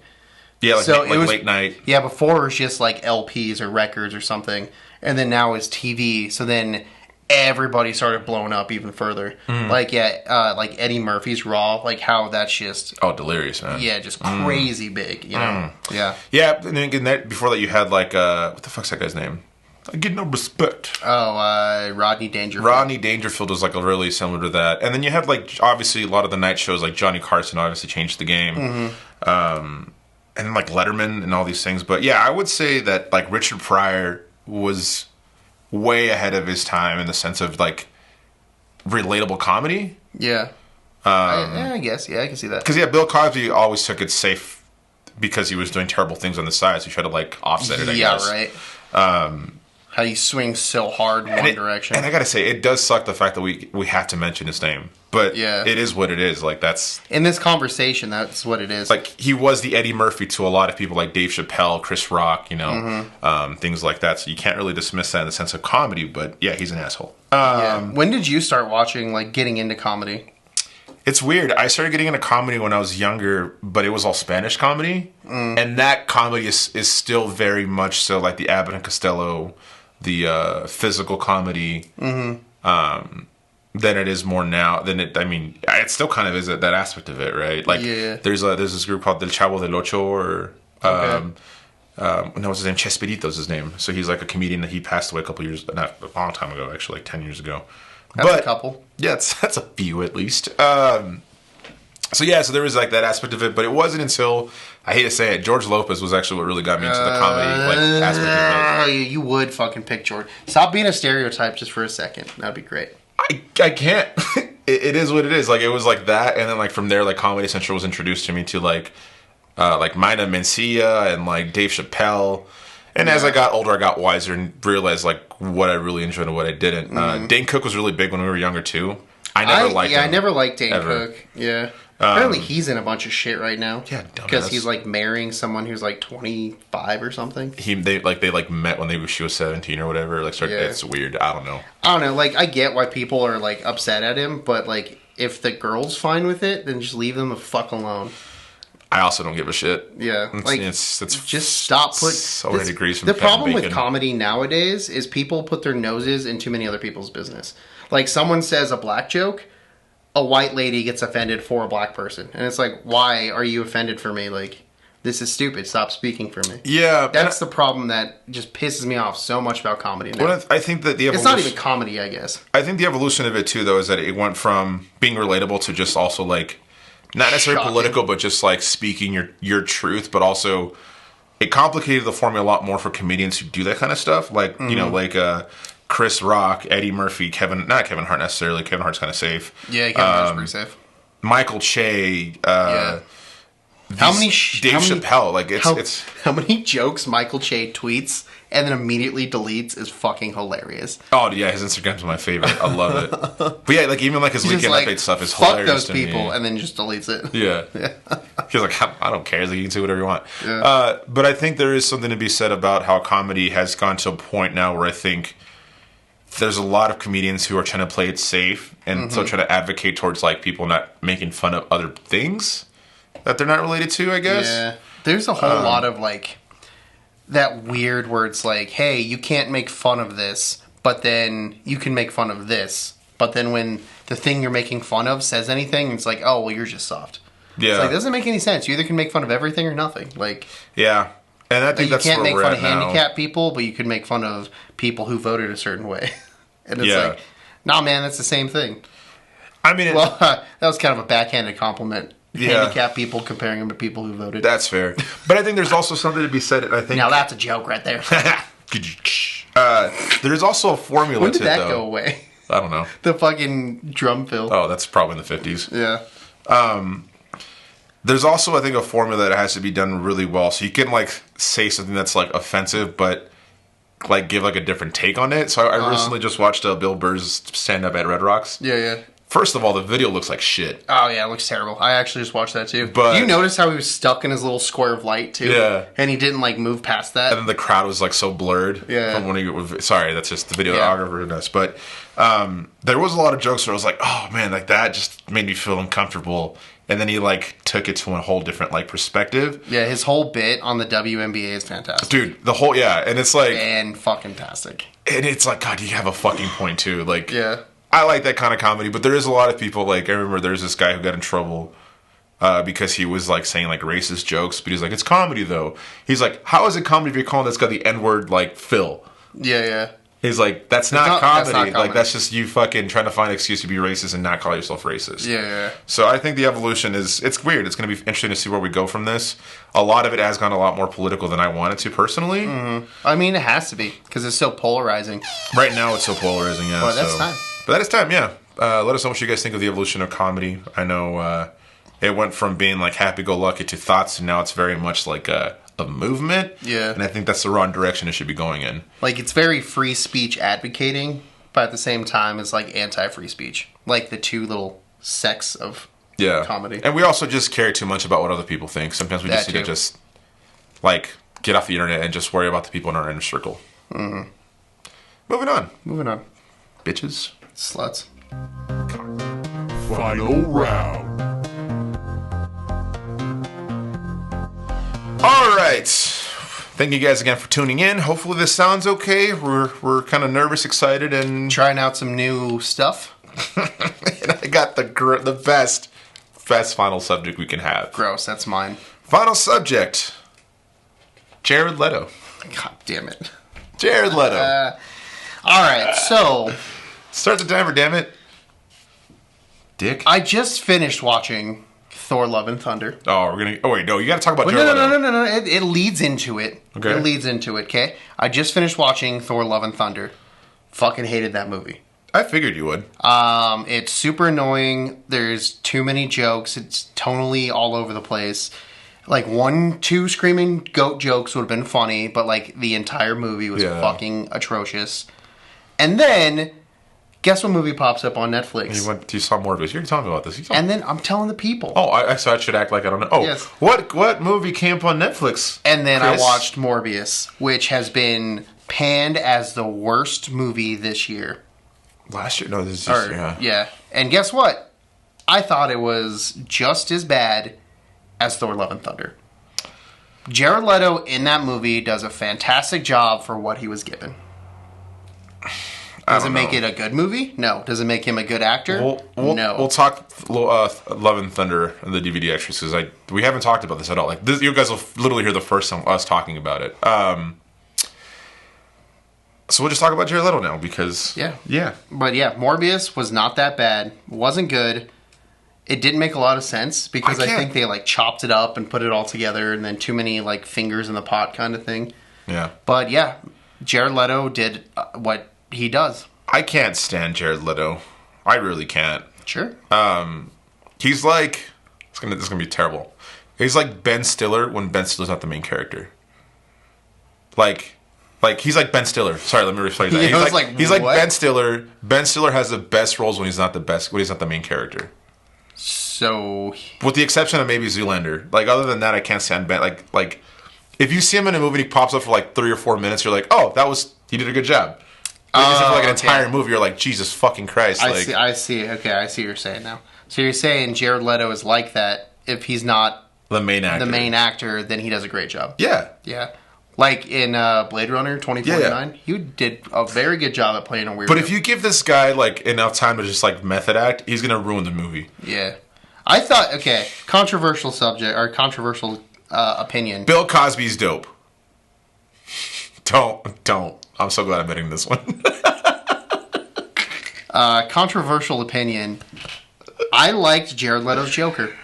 A: Yeah, like,
B: so
A: it was, late night.
B: Yeah, before it was just, like, LPs or records or something. And then now it's TV. So then everybody started blowing up even further. Like like Eddie Murphy's Raw, like how that's just
A: delirious, man.
B: yeah, just crazy big, you know. Yeah.
A: Yeah, and then again, before that you had like what the fuck's that guy's name? I get no respect.
B: Rodney Dangerfield.
A: Rodney Dangerfield was like a really similar to that, and then you had like obviously a lot of the night shows like Johnny Carson obviously changed the game, and then like Letterman and all these things. But yeah, I would say that like Richard Pryor was way ahead of his time in the sense of like relatable comedy.
B: Yeah. I guess. Yeah, I can see that.
A: Because Bill Cosby always took it safe because he was doing terrible things on the side, so he tried to like offset it. I guess.
B: Right. How you swing so hard one direction.
A: And I gotta say, it does suck the fact that we have to mention his name. But it is what it is. Like that's
B: in this conversation, that's what it is.
A: Like he was the Eddie Murphy to a lot of people like Dave Chappelle, Chris Rock, you know, things like that. So you can't really dismiss that in the sense of comedy, but yeah, he's an asshole.
B: When did you start watching, like getting into comedy?
A: It's weird. I started getting into comedy when I was younger, but it was all Spanish comedy. And that comedy is still very much so like the Abbott and Costello, the physical comedy, than it is more now. It still kind of is that aspect of it, right? Like, there's this group called El Chavo del Ocho, or no, what's his name? Chespirito's his name. So he's like a comedian that he passed away not a long time ago, actually, like 10 years ago.
B: That's a couple.
A: Yeah, that's a few at least. So there was like that aspect of it, but it wasn't until, I hate to say it, George Lopez was actually what really got me into the comedy aspect of it.
B: You would fucking pick George. Stop being a stereotype just for a second. That'd be great.
A: I can't. It is what it is. Like it was like that, and then like from there, like Comedy Central was introduced to me to like Mina Mencia and like Dave Chappelle. And as I got older, I got wiser and realized like what I really enjoyed and what I didn't. Dane Cook was really big when we were younger too. I
B: never liked Dane Cook. Yeah. Apparently he's in a bunch of shit right now.
A: Yeah,
B: because he's like marrying someone who's like 25 or something.
A: They met when she was 17 or whatever. Like, it's weird. I don't know.
B: Like, I get why people are like upset at him, but like, if the girl's fine with it, then just leave them the fuck alone.
A: I also don't give a shit.
B: Yeah,
A: it's
B: just stop putting
A: so many degrees from
B: the problem with comedy nowadays is people put their noses in too many other people's business. Like, someone says a black joke, a white lady gets offended for a black person. And it's like, why are you offended for me? Like, this is stupid. Stop speaking for me.
A: Yeah.
B: That's the problem that just pisses me off so much about comedy now.
A: Well, I think that
B: it's not even comedy, I guess.
A: I think the evolution of it, too, though, is that it went from being relatable to just also, like, not necessarily political, but just, like, speaking your truth. But also, it complicated the formula a lot more for comedians who do that kind of stuff. Like, you know, like... Chris Rock, Eddie Murphy, not Kevin Hart necessarily. Kevin Hart's kind of safe.
B: Yeah, Kevin Hart's pretty safe.
A: Michael Che. Dave Chappelle. Like it's
B: how many jokes Michael Che tweets and then immediately deletes is fucking hilarious.
A: Oh yeah, his Instagram's my favorite. I love it. But yeah, like even like his weekend update stuff is hilarious.
B: Fuck those people, and then just deletes it.
A: Yeah. He's like, I don't care. Like, you can say whatever you want. Yeah. But I think there is something to be said about how comedy has gone to a point now where I think there's a lot of comedians who are trying to play it safe and so trying to advocate towards like people not making fun of other things that they're not related to, I guess. Yeah.
B: There's a whole lot of like that weird where it's like, hey, you can't make fun of this, but then you can make fun of this. But then when the thing you're making fun of says anything, it's like, oh, well, you're just soft. Yeah. It's like, it doesn't make any sense. You either can make fun of everything or nothing. Like,
A: yeah. And I think that's where we're at now. You can't make fun of
B: handicapped people, but you can make fun of people who voted a certain way. And it's like, nah, man, that's the same thing.
A: I mean...
B: that was kind of a backhanded compliment. Yeah. Handicapped people comparing them to people who voted.
A: That's fair. But I think there's also something to be said. I think
B: now that's a joke right there.
A: There's also a formula
B: to it, though. When did that
A: go
B: away?
A: I don't know.
B: The fucking drum fill.
A: Oh, that's probably in the 50s.
B: Yeah.
A: There's also, I think, a formula that has to be done really well. So you can, like, say something that's, like, offensive, but... like give like a different take on it. So I recently just watched Bill Burr's stand up at Red Rocks.
B: Yeah.
A: First of all, the video looks like shit.
B: Oh, yeah, it looks terrible. I actually just watched that, too.
A: But
B: you notice how he was stuck in his little square of light, too?
A: Yeah.
B: And he didn't, like, move past that?
A: And then the crowd was, like, so blurred.
B: Yeah.
A: From when he, sorry, that's just the videographer in us. But there was a lot of jokes where I was like, oh, man, like, that just made me feel uncomfortable. And then he, like, took it to a whole different, like, perspective.
B: Yeah, his whole bit on the WNBA is fantastic.
A: Dude, the whole, and it's like...
B: And fucking tastic.
A: And it's like, God, you have a fucking point, too. Like,
B: yeah.
A: I like that kind of comedy, but there is a lot of people, like, I remember there's this guy who got in trouble because he was, like, saying, like, racist jokes, but he's like, it's comedy, though. He's like, how is it comedy if you're calling this guy the N-word, like, Phil?
B: Yeah, yeah.
A: He's like, that's not comedy.
B: That's not comedy.
A: Like, that's just you fucking trying to find an excuse to be racist and not call yourself racist.
B: Yeah, yeah.
A: So I think the evolution it's weird. It's going to be interesting to see where we go from this. A lot of it has gone a lot more political than I wanted to, personally.
B: Mm-hmm. I mean, it has to be, because it's so polarizing.
A: Right now, it's so polarizing, yeah.
B: But that's time.
A: But that is time, yeah. Let us know what you guys think of the evolution of comedy. I know it went from being, like, happy-go-lucky to thoughts, and now it's very much like a movement.
B: Yeah.
A: And I think that's the wrong direction it should be going in.
B: Like, it's very free speech advocating, but at the same time, it's like anti-free speech. Like the two little sects of comedy.
A: And we also just care too much about what other people think. Sometimes we just need to just, like, get off the internet and just worry about the people in our inner circle.
B: Mm-hmm.
A: Moving on. Bitches.
B: Sluts.
C: Final round.
A: All right. Thank you guys again for tuning in. Hopefully this sounds okay. We're kind of nervous, excited, and
B: trying out some new stuff.
A: And I got the best final subject we can have.
B: Gross, that's mine.
A: Final subject. Jared Leto.
B: God damn it.
A: Jared Leto.
B: All right, so
A: start the timer, damn it. Dick.
B: I just finished watching Thor: Love and Thunder.
A: Oh, wait, no, you got to talk about Jared Leto.
B: No. It leads into it.
A: Okay.
B: It leads into it, okay? I just finished watching Thor: Love and Thunder. Fucking hated that movie.
A: I figured you would.
B: It's super annoying. There's too many jokes. It's tonally all over the place. Like, 1-2 screaming goat jokes would have been funny, but, like, the entire movie was fucking atrocious. And then, guess what movie pops up on Netflix?
A: You saw Morbius. You already told me about this.
B: And then I'm telling the people.
A: Oh, so I should act like I don't know. Oh,
B: yes.
A: What movie came up on Netflix?
B: And then
A: Chris?
B: I watched Morbius, which has been panned as the worst movie this year.
A: Last year? No, this is this year.
B: Yeah. And guess what? I thought it was just as bad as Thor: Love and Thunder. Jared Leto in that movie does a fantastic job for what he was given. Does it make it a good movie? No. Does it make him a good actor? No.
A: We'll talk Love and Thunder and the DVD extras because we haven't talked about this at all. Like you guys will literally hear the first time us talking about it. So we'll just talk about Jared Leto now because yeah.
B: But yeah, Morbius was not that bad. Wasn't good. It didn't make a lot of sense because I think they like chopped it up and put it all together, and then too many like fingers in the pot kind of thing.
A: Yeah.
B: But yeah, Jared Leto did what he does.
A: I can't stand Jared Leto. I really can't.
B: Sure.
A: He's like this is gonna be terrible. He's like Ben Stiller when Ben Stiller's not the main character. Like he's like Ben Stiller. Sorry, let me rephrase that. He's like Ben Stiller. Ben Stiller has the best roles when he's not the main character.
B: So,
A: with the exception of maybe Zoolander, like other than that, I can't stand Ben. Like if you see him in a movie and he pops up for like 3 or 4 minutes, you're like, oh, he did a good job. Like, for like an entire movie, you're like, Jesus fucking Christ.
B: I see. Okay, I see what you're saying now. So you're saying Jared Leto is like that. If he's not
A: the main
B: actor, then he does a great job.
A: Yeah.
B: Yeah. Like in Blade Runner 2049, he did a very good job at playing a weirdo.
A: But if you give this guy like enough time to just like method act, he's gonna ruin the movie.
B: Yeah. I thought, okay, controversial subject, or controversial opinion.
A: Bill Cosby's dope. Don't. I'm so glad I'm betting this one.
B: Controversial opinion. I liked Jared Leto's Joker.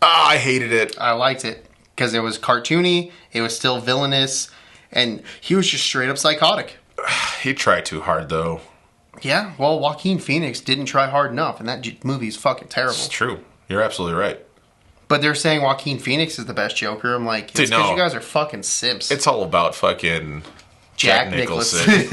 A: I hated it.
B: I liked it. Because it was cartoony, it was still villainous, and he was just straight up psychotic.
A: He tried too hard, though.
B: Yeah, well, Joaquin Phoenix didn't try hard enough, and that movie's fucking terrible.
A: It's true. You're absolutely right.
B: But they're saying Joaquin Phoenix is the best Joker. I'm like, it's because you guys are fucking simps.
A: It's all about fucking
B: Jack Nicholson.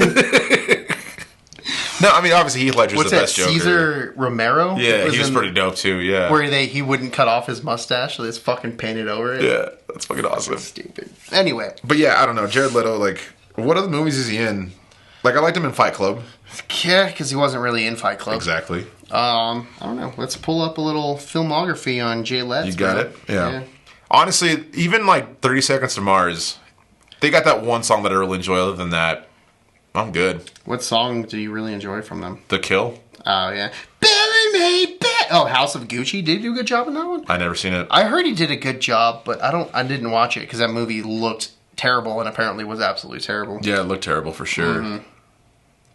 A: No, I mean obviously Heath Ledger's
B: What's
A: the
B: that?
A: best Joker.
B: Caesar Romero?
A: Yeah, he was
B: in-
A: pretty dope too. Yeah,
B: Where he wouldn't cut off his mustache, so it's fucking painted over it.
A: yeah, that's fucking awesome.
B: Stupid. Anyway,
A: But yeah, I don't know. Jared Leto, like, what other movies is he in? Like, I liked him in Fight Club.
B: yeah, because he wasn't really in Fight Club.
A: Exactly.
B: I don't know. Let's pull up a little filmography on Jay Letts.
A: You got
B: bro.
A: it? Yeah. Honestly, even like 30 Seconds to Mars, they got that one song that I really enjoy. Other than that, I'm good.
B: What song do you really enjoy from them?
A: The Kill?
B: Oh, yeah. Bury me back. Oh, House of Gucci. Did he do a good job in that one?
A: I never seen it.
B: I heard he did a good job, but I didn't watch it because that movie looked terrible and apparently was absolutely terrible.
A: Yeah, it looked terrible for sure.
B: Mm-hmm.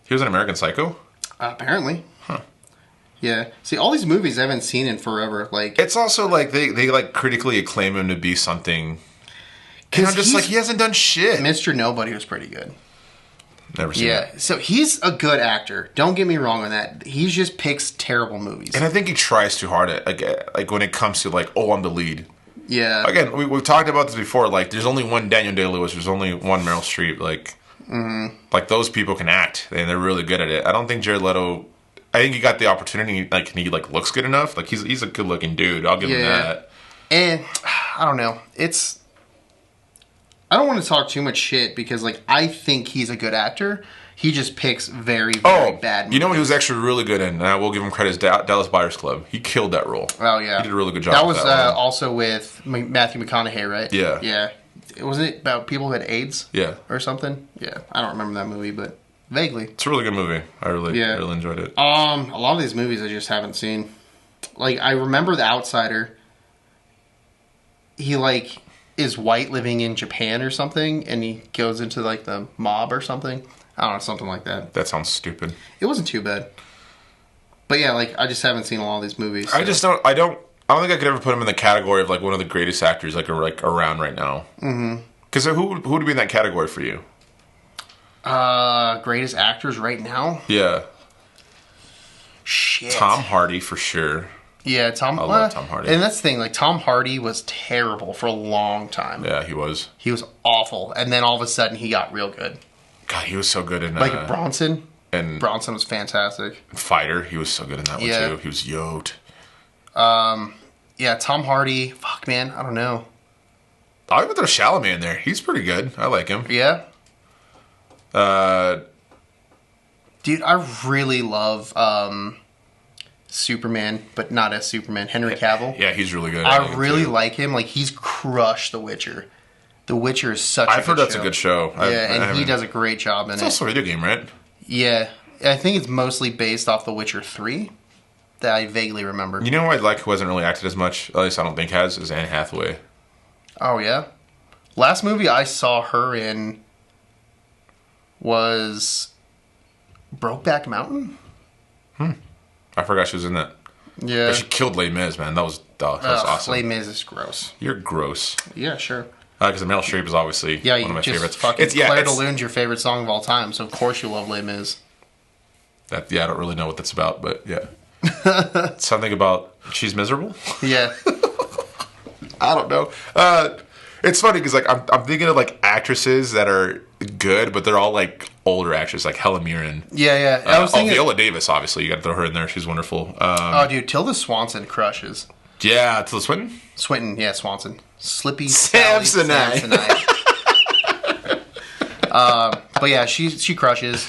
A: He was an American Psycho?
B: Apparently.
A: Huh.
B: Yeah. See, all these movies I haven't seen in forever. Like,
A: It's also like they like critically acclaim him to be something. And
B: because
A: I'm just like, he hasn't done shit.
B: Mr. Nobody was pretty good.
A: Never seen
B: Yeah.
A: it.
B: So he's a good actor. Don't get me wrong on that. He just picks terrible movies.
A: And I think he tries too hard at like when it comes to like, oh, I'm the lead.
B: Yeah.
A: Again, we've talked about this before. Like, there's only one Daniel Day-Lewis. There's only one Meryl Streep. Like those people can act, and they're really good at it. I don't think Jared Leto. I think he got the opportunity. Like, and he like looks good enough. Like, he's a good looking dude. I'll give him that.
B: And I don't know. I don't want to talk too much shit because, like, I think he's a good actor. He just picks very, very bad movies.
A: You know what he was actually really good in? And I will give him credit. Is Dallas Buyers Club. He killed that role.
B: Oh, yeah.
A: He did a really good job.
B: That
A: with
B: was
A: that one.
B: also with Matthew McConaughey, right?
A: Yeah.
B: Yeah. Wasn't it about people who had AIDS?
A: Yeah.
B: Or something? Yeah. I don't remember that movie, but vaguely.
A: It's a really good movie. I really enjoyed it.
B: A lot of these movies I just haven't seen. Like, I remember The Outsider. He, like, is white living in Japan or something, and he goes into, like, the mob or something. I don't know, something like that.
A: That sounds stupid.
B: It wasn't too bad. But yeah, like, I just haven't seen a lot of these movies. So.
A: I don't think I could ever put him in the category of like one of the greatest actors like around right now. Mm-hmm. Because who would be in that category for you?
B: Greatest actors right now?
A: Yeah.
B: Shit.
A: Tom Hardy for sure.
B: Yeah,
A: I love Tom Hardy.
B: And that's the thing, like, Tom Hardy was terrible for a long time.
A: Yeah, he was.
B: He was awful. And then all of a sudden, he got real good.
A: God, he was so good in
B: Like, Bronson.
A: and
B: Bronson was fantastic.
A: Fighter. He was so good in that one
B: Yeah.
A: too. He was yoked.
B: Yeah, Tom Hardy. Fuck, man. I don't know.
A: I'll even throw Chalamet in there. He's pretty good. I like him.
B: Yeah?
A: Uh,
B: Dude, I really love Superman, but not as Superman. Henry Cavill.
A: yeah, he's really good.
B: I really like him. Like, he's crushed The Witcher. The Witcher is such a
A: I've heard
B: good
A: that's
B: show.
A: a good show.
B: Yeah, and he does a great job in
A: It's
B: it.
A: also a video game, right?
B: Yeah. I think it's mostly based off The Witcher 3 that I vaguely remember.
A: You know who I like who hasn't really acted as much, at least I don't think has, is Anne Hathaway.
B: Oh, yeah? Last movie I saw her in was Brokeback Mountain?
A: I forgot she was in that.
B: Yeah.
A: But she killed Les Mis, man. That was awesome.
B: Les Mis is gross.
A: You're gross.
B: Yeah, sure.
A: Because Meryl Streep is obviously
B: Yeah,
A: one
B: you
A: of my
B: just
A: favorites.
B: fucking Claire de Lune's your favorite song of all time, so of course you love Les Mis.
A: I don't really know what that's about, but yeah. Something about she's miserable?
B: Yeah.
A: I don't know. It's funny because like I'm thinking of like actresses that are good, but they're all like older actresses, like Helen Mirren.
B: Yeah. I was thinking...
A: Viola Davis, obviously. You got to throw her in there. She's wonderful.
B: oh, dude, Tilda Swanson crushes.
A: Yeah, Tilda Swinton?
B: Swinton, yeah, Swanson. Slippy
A: Samsonite.
B: But yeah, she crushes.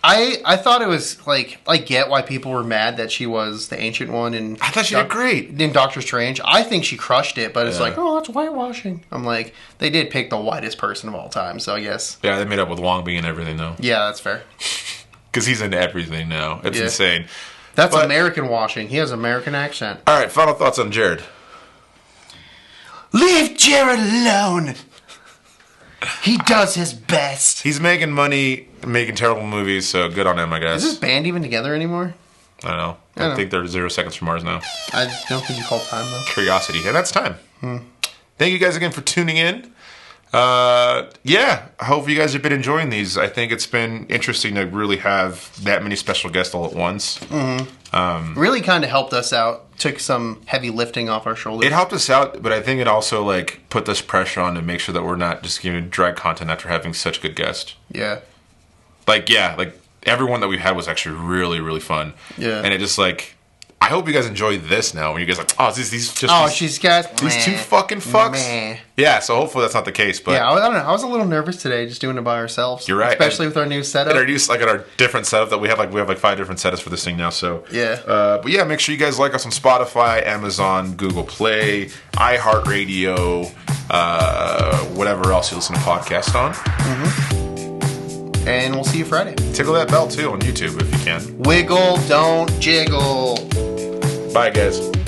B: I thought it was like, I get why people were mad that she was the ancient one in
A: I thought she did great.
B: in Doctor Strange. I think she crushed it, but it's
A: Yeah.
B: like, oh, that's whitewashing. I'm like, they did pick the whitest person of all time, so I guess.
A: Yeah, they made up with Wong being in everything, though.
B: Yeah, that's fair.
A: Because he's in everything now. It's
B: Yeah.
A: insane.
B: That's
A: But-
B: American washing. He has American accent.
A: All right, final thoughts on Jared.
B: Leave Jared alone. He does his best.
A: He's making money, making terrible movies, so good on him, I guess.
B: Is this band even together anymore?
A: I don't know.
B: I don't
A: I think they're 0 Seconds from Mars now.
B: I don't think you call time though.
A: Curiosity. And that's time. Thank you guys again for tuning in. Yeah, I hope you guys have been enjoying these. I think it's been interesting to really have that many special guests all at once.
B: Really kind of helped us out. Took some heavy lifting off our shoulders.
A: It helped us out, but I think it also like put this pressure on to make sure that we're not just giving drag content after having such good guests.
B: Yeah.
A: Like everyone that we've had was actually really, really fun.
B: Yeah.
A: And it just like, I hope you guys enjoy this now. When you guys like, oh,
B: she's got
A: these two fucking fucks.
B: Meh.
A: Yeah, so hopefully that's not the case. But
B: yeah, I don't know. I was a little nervous today just doing it by ourselves.
A: You're right.
B: Especially with our new setup.
A: At our different setup that we have like 5 different setups for this thing now. So
B: yeah.
A: But yeah, make sure you guys like us on Spotify, Amazon, Google Play, iHeartRadio, whatever else you listen to podcasts on.
B: And we'll see you Friday.
A: Tickle that bell too on YouTube if you can.
B: Wiggle, don't jiggle.
A: Bye, guys.